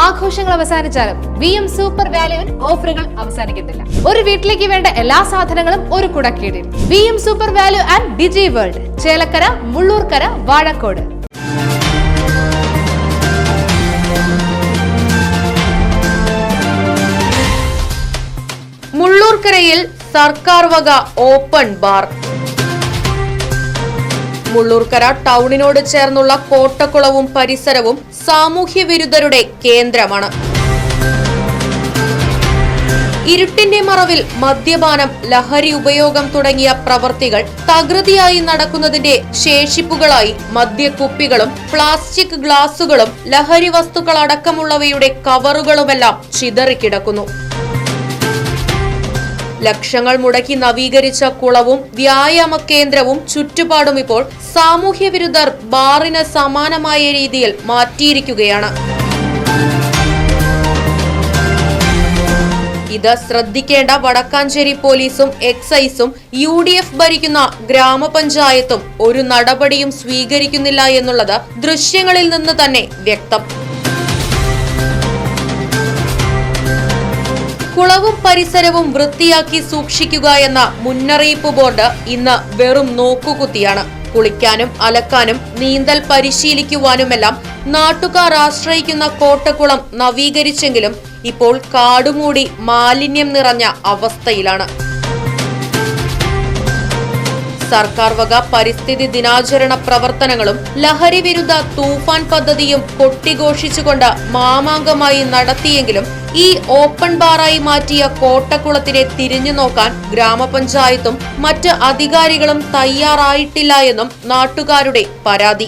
ആഘോഷങ്ങൾ അവസാനിച്ചാലും VM super വാല്യുവിൽ ഓഫറുകൾ അവസാനിക്കുന്നില്ല. ഒരു വീട്ടിലേക്ക് വേണ്ട എല്ലാ സാധനങ്ങളും ഒരു കുടക്കീഴിൽ. VM super value and digi world, Chelakkara, Mullurkara, Vazhakkode. മുള്ളൂർക്കരയിൽ സർക്കാർ വക ഓപ്പൺ ബാർ. മുള്ളൂർക്കര ടൗണിനോട് ചേർന്നുള്ള കോട്ടക്കുളവും പരിസരവും സാമൂഹ്യ വിരുദ്ധരുടെ കേന്ദ്രമാണ്. ഇരുട്ടിന്റെ മറവിൽ മദ്യപാനം, ലഹരി ഉപയോഗം തുടങ്ങിയ പ്രവർത്തികൾ തകൃതിയായി നടക്കുന്നതിന്റെ ശേഷിപ്പുകളായി മദ്യക്കുപ്പികളും പ്ലാസ്റ്റിക് ഗ്ലാസുകളും ലഹരി വസ്തുക്കളടക്കമുള്ളവയുടെ കവറുകളുമെല്ലാം ചിതറിക്കിടക്കുന്നു. ലക്ഷങ്ങൾ മുടക്കി നവീകരിച്ച കുളവും വ്യായാമ കേന്ദ്രവും ചുറ്റുപാടും ഇപ്പോൾ സാമൂഹ്യ വിരുദ്ധർ ബാറിന് സമാനമായ രീതിയിൽ മാറ്റിയിരിക്കുകയാണ്. ഇത് ശ്രദ്ധിക്കേണ്ട വടക്കാഞ്ചേരി പോലീസും എക്സൈസും UDF ഭരിക്കുന്ന ഗ്രാമപഞ്ചായത്തും ഒരു നടപടിയും സ്വീകരിക്കുന്നില്ല എന്നുള്ളത് ദൃശ്യങ്ങളിൽ നിന്ന് തന്നെ വ്യക്തം. കുളവും പരിസരവും വൃത്തിയാക്കി സൂക്ഷിക്കുക എന്ന മുന്നറിയിപ്പ് ബോർഡ് ഇന്ന് വെറും നോക്കുകുത്തിയാണ്. കുളിക്കാനും അലക്കാനും നീന്തൽ പരിശീലിക്കുവാനുമെല്ലാം നാട്ടുകാർ ആശ്രയിക്കുന്ന കോട്ടക്കുളം നവീകരിച്ചെങ്കിലും ഇപ്പോൾ കാടുമൂടി മാലിന്യം നിറഞ്ഞ അവസ്ഥയിലാണ്. സർക്കാർ വക പരിസ്ഥിതി ദിനാചരണ പ്രവർത്തനങ്ങളും ലഹരി വിരുദ്ധ തൂഫാൻ പദ്ധതിയും കൊട്ടിഘോഷിച്ചുകൊണ്ട് മാമാങ്കമായി നടത്തിയെങ്കിലും ഈ ഓപ്പൺ ബാറായി മാറ്റിയ കോട്ടക്കുളത്തിനെ തിരിഞ്ഞു നോക്കാൻ ഗ്രാമപഞ്ചായത്തും മറ്റ് അധികാരികളും തയ്യാറായിട്ടില്ല എന്നും നാട്ടുകാരുടെ പരാതി.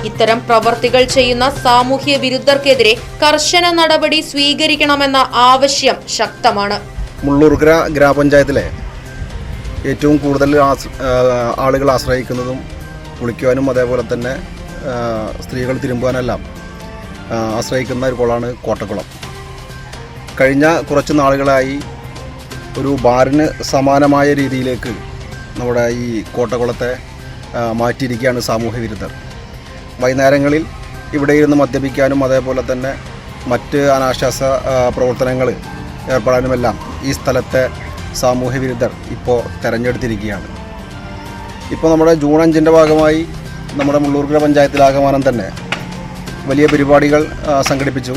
ഇത്തരം പ്രവർത്തികൾ ചെയ്യുന്ന സാമൂഹ്യ വിരുദ്ധർക്കെതിരെ കർശന നടപടി സ്വീകരിക്കണമെന്ന ആവശ്യം ശക്തമാണ്. മുള്ളൂർക്കര ഗ്രാമപഞ്ചായത്തിലെ ഏറ്റവും കൂടുതൽ ആളുകൾ ആശ്രയിക്കുന്നതും കുളിക്കുവാനും അതേപോലെ തന്നെ സ്ത്രീകൾ തിരുമ്പാനെല്ലാം ആശ്രയിക്കുന്ന ഒരു കുളമാണ് കോട്ടക്കുളം. കഴിഞ്ഞ കുറച്ച് നാളുകളായി ഒരു ബാറിന് സമാനമായ രീതിയിലേക്ക് നമ്മുടെ ഈ കോട്ടക്കുളത്തെ മാറ്റിയിരിക്കുകയാണ് സാമൂഹ്യ വിരുദ്ധർ. വൈകുന്നേരങ്ങളിൽ ഇവിടെ ഇരുന്ന് മദ്യപിക്കാനും അതേപോലെ തന്നെ മറ്റ് അനാശാസ പ്രവർത്തനങ്ങൾ ഏർപ്പെടാനുമെല്ലാം ഈ സ്ഥലത്തെ സാമൂഹ്യ വിരുദ്ധർ ഇപ്പോൾ തെരഞ്ഞെടുത്തിരിക്കുകയാണ്. ഇപ്പോൾ നമ്മുടെ ജൂൺ 5 ഭാഗമായി നമ്മുടെ മുള്ളൂർക്കര പഞ്ചായത്തിലാകമാനം തന്നെ വലിയ പരിപാടികൾ സംഘടിപ്പിച്ചു.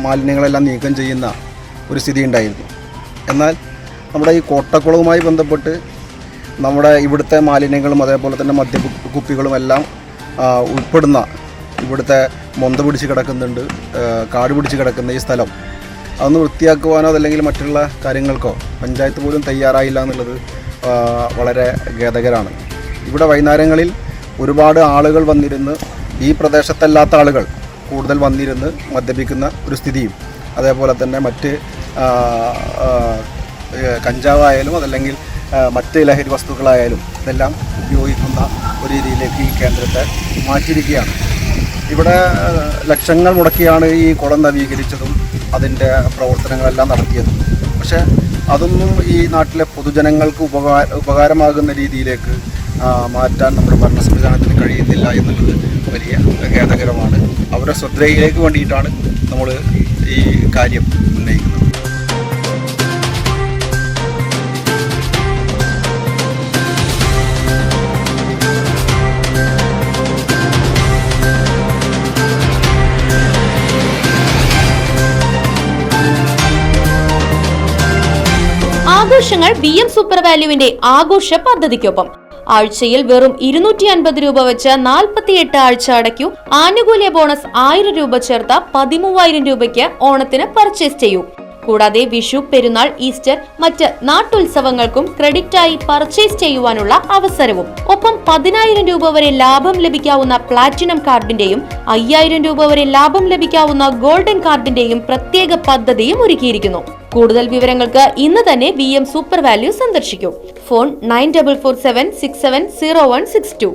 മാലിന്യങ്ങളെല്ലാം നീക്കം ചെയ്യുന്ന ഒരു സ്ഥിതി ഉണ്ടായിരുന്നു. എന്നാൽ നമ്മുടെ ഈ കോട്ടക്കുളവുമായി ബന്ധപ്പെട്ട് നമ്മുടെ ഇവിടുത്തെ മാലിന്യങ്ങളും അതേപോലെ തന്നെ മദ്യക്കുപ്പികളും എല്ലാം ഉൾപ്പെടുന്ന ഇവിടുത്തെ മൊന്ത പിടിച്ച് കിടക്കുന്നുണ്ട്, കാട് പിടിച്ച് കിടക്കുന്ന ഈ സ്ഥലം അതൊന്ന് വൃത്തിയാക്കുവാനോ അതല്ലെങ്കിൽ മറ്റുള്ള കാര്യങ്ങൾക്കോ പഞ്ചായത്ത് പോലും തയ്യാറായില്ല എന്നുള്ളത് വളരെ ഖേദകരമാണ്. ഇവിടെ വൈകുന്നേരങ്ങളിൽ ഒരുപാട് ആളുകൾ വന്നിരുന്ന് ഈ പ്രദേശത്തല്ലാത്ത ആളുകൾ കൂടുതൽ വന്നിരുന്ന് മദ്യപിക്കുന്ന ഒരു സ്ഥിതിയും അതേപോലെ തന്നെ മറ്റ് കഞ്ചാവായാലും അതല്ലെങ്കിൽ മറ്റ് ലഹരി വസ്തുക്കളായാലും ഇതെല്ലാം ഉപയോഗിക്കുന്ന ഒരു രീതിയിലേക്ക് ഈ കേന്ദ്രത്തെ മാറ്റിയിരിക്കുകയാണ്. ഇവിടെ ലക്ഷങ്ങൾ മുടക്കിയാണ് ഈ കുളം നവീകരിച്ചതും അതിൻ്റെ പ്രവർത്തനങ്ങളെല്ലാം നടത്തിയത്. പക്ഷേ അതൊന്നും ഈ നാട്ടിലെ പൊതുജനങ്ങൾക്ക് ഉപകാരമാകുന്ന രീതിയിലേക്ക് മാറ്റാൻ നമ്മുടെ ഭരണ സംവിധാനത്തിന് കഴിയുന്നില്ല എന്നുള്ളത് വലിയ ഖേദകരമാണ്. അവരുടെ ശ്രദ്ധയിലേക്ക് വേണ്ടിയിട്ടാണ് നമ്മൾ ഈ കാര്യം ഉന്നയിക്കുന്നത്. ആഘോഷങ്ങൾ VM സൂപ്പർ വാല്യുവിന്റെ ആഘോഷ പദ്ധതിക്കൊപ്പം ആഴ്ചയിൽ വെറും 250 രൂപ വെച്ച് 48 ആഴ്ച അടയ്ക്കൂ. ആനുകൂല്യ ബോണസ് 1000 രൂപ ചേർത്ത 13000 രൂപയ്ക്ക് ഓണത്തിന് പർച്ചേസ് ചെയ്യൂ. കൂടാതെ വിഷു, പെരുന്നാൾ, ഈസ്റ്റർ, മറ്റ് നാട്ടുത്സവങ്ങൾക്കും ക്രെഡിറ്റായി പർച്ചേസ് ചെയ്യുവാനുള്ള അവസരവും. ഒപ്പം 10000 രൂപ വരെ ലാഭം ലഭിക്കാവുന്ന പ്ലാറ്റിനം കാർഡിന്റെയും 5000 രൂപ വരെ ലാഭം ലഭിക്കാവുന്ന ഗോൾഡൻ കാർഡിന്റെയും പ്രത്യേക പദ്ധതിയും ഒരുക്കിയിരിക്കുന്നു. കൂടുതൽ വിവരങ്ങൾക്ക് ഇന്ന് തന്നെ VM സൂപ്പർ വാല്യൂ സന്ദർശിക്കൂ. ഫോൺ 9447670162.